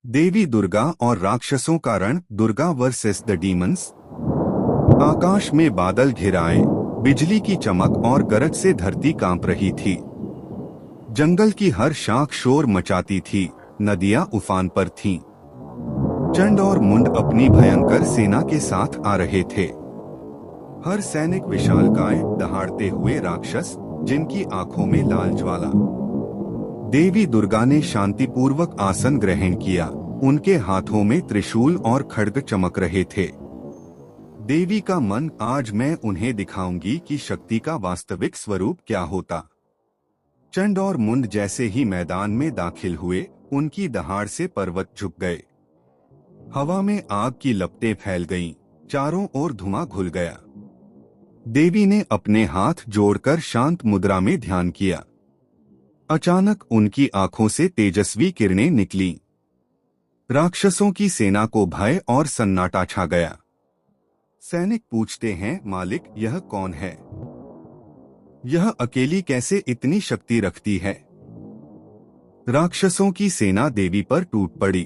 देवी दुर्गा और राक्षसों का रण, दुर्गा वर्सेस द डीमंस। आकाश में बादल घिराए, बिजली की चमक और गरज से धरती कांप रही थी। जंगल की हर शाख शोर मचाती थी, नदियां उफान पर थीं। चंड और मुंड अपनी भयंकर सेना के साथ आ रहे थे। हर सैनिक विशालकाय, दहाड़ते हुए राक्षस, जिनकी आंखों में लाल ज्वाला। देवी दुर्गा ने शांतिपूर्वक आसन ग्रहण किया। उनके हाथों में त्रिशूल और खड्ग चमक रहे थे। देवी का मन, आज मैं उन्हें दिखाऊंगी कि शक्ति का वास्तविक स्वरूप क्या होता। चंड और मुंड जैसे ही मैदान में दाखिल हुए, उनकी दहाड़ से पर्वत झुक गए। हवा में आग की लपटें फैल गईं, चारों ओर धुआं घुल गया। देवी ने अपने हाथ जोड़कर शांत मुद्रा में ध्यान किया। अचानक उनकी आंखों से तेजस्वी किरणें निकलीं। राक्षसों की सेना को भय और सन्नाटा छा गया। सैनिक पूछते हैं, मालिक, यह कौन है? यह अकेली कैसे इतनी शक्ति रखती है? राक्षसों की सेना देवी पर टूट पड़ी।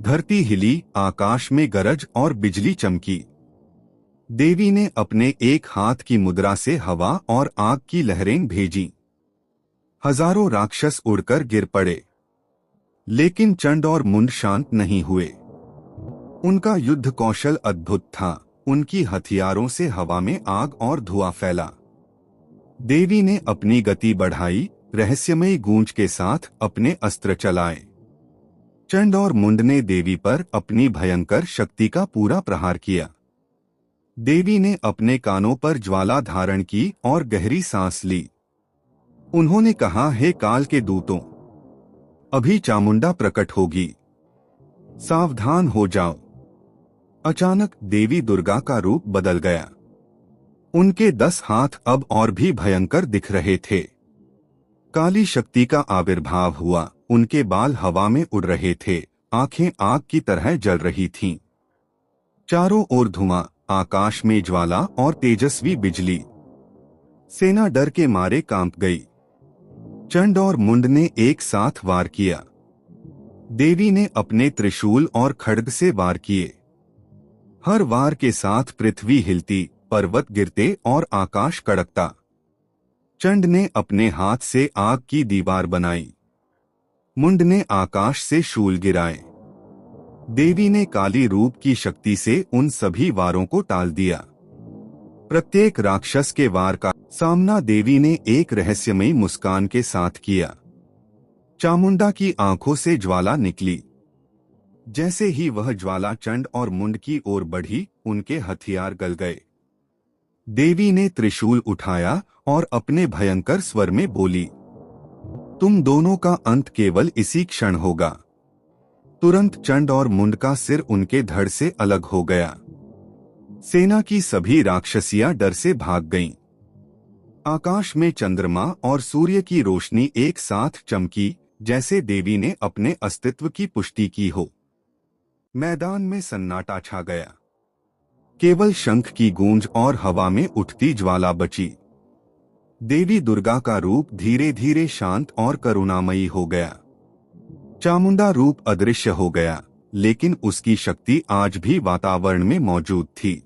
धरती हिली, आकाश में गरज और बिजली चमकी। देवी ने अपने एक हाथ की मुद्रा से हवा और आग की लहरें भेजीं। हजारों राक्षस उड़कर गिर पड़े, लेकिन चंड और मुंड शांत नहीं हुए। उनका युद्ध कौशल अद्भुत था। उनकी हथियारों से हवा में आग और धुआं फैला। देवी ने अपनी गति बढ़ाई, रहस्यमयी गूंज के साथ अपने अस्त्र चलाए। चंड और मुंड ने देवी पर अपनी भयंकर शक्ति का पूरा प्रहार किया। देवी ने अपने कानों पर ज्वाला धारण की और गहरी सांस ली। उन्होंने कहा, हे काल के दूतों, अभी चामुंडा प्रकट होगी, सावधान हो जाओ। अचानक देवी दुर्गा का रूप बदल गया। उनके 10 हाथ अब और भी भयंकर दिख रहे थे। काली शक्ति का आविर्भाव हुआ। उनके बाल हवा में उड़ रहे थे, आंखें आग की तरह जल रही थीं। चारों ओर धुआं, आकाश में ज्वाला और तेजस्वी बिजली। सेना डर के मारे कांप गई। चंड और मुंड ने एक साथ वार किया। देवी ने अपने त्रिशूल और खड्ग से वार किए। हर वार के साथ पृथ्वी हिलती, पर्वत गिरते और आकाश कड़कता। चंड ने अपने हाथ से आग की दीवार बनाई। मुंड ने आकाश से शूल गिराए। देवी ने काली रूप की शक्ति से उन सभी वारों को टाल दिया। प्रत्येक राक्षस के वार का सामना देवी ने एक रहस्यमयी मुस्कान के साथ किया। चामुंडा की आंखों से ज्वाला निकली। जैसे ही वह ज्वाला चंड और मुंड की ओर बढ़ी, उनके हथियार गल गए। देवी ने त्रिशूल उठाया और अपने भयंकर स्वर में बोली, तुम दोनों का अंत केवल इसी क्षण होगा। तुरंत चंड और मुंड का सिर उनके धड़ से अलग हो गया। सेना की सभी राक्षसियां डर से भाग गईं। आकाश में चंद्रमा और सूर्य की रोशनी एक साथ चमकी, जैसे देवी ने अपने अस्तित्व की पुष्टि की हो। मैदान में सन्नाटा छा गया। केवल शंख की गूंज और हवा में उठती ज्वाला बची। देवी दुर्गा का रूप धीरे धीरे शांत और करुणामयी हो गया। चामुंडा रूप अदृश्य हो गया, लेकिन उसकी शक्ति आज भी वातावरण में मौजूद थी।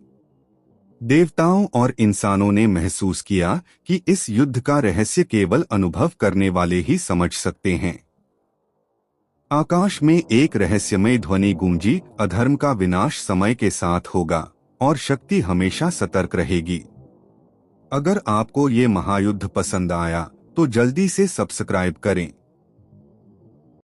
देवताओं और इंसानों ने महसूस किया कि इस युद्ध का रहस्य केवल अनुभव करने वाले ही समझ सकते हैं। आकाश में एक रहस्यमय ध्वनि गूंजी, अधर्म का विनाश समय के साथ होगा और शक्ति हमेशा सतर्क रहेगी। अगर आपको ये महायुद्ध पसंद आया तो जल्दी से सब्सक्राइब करें।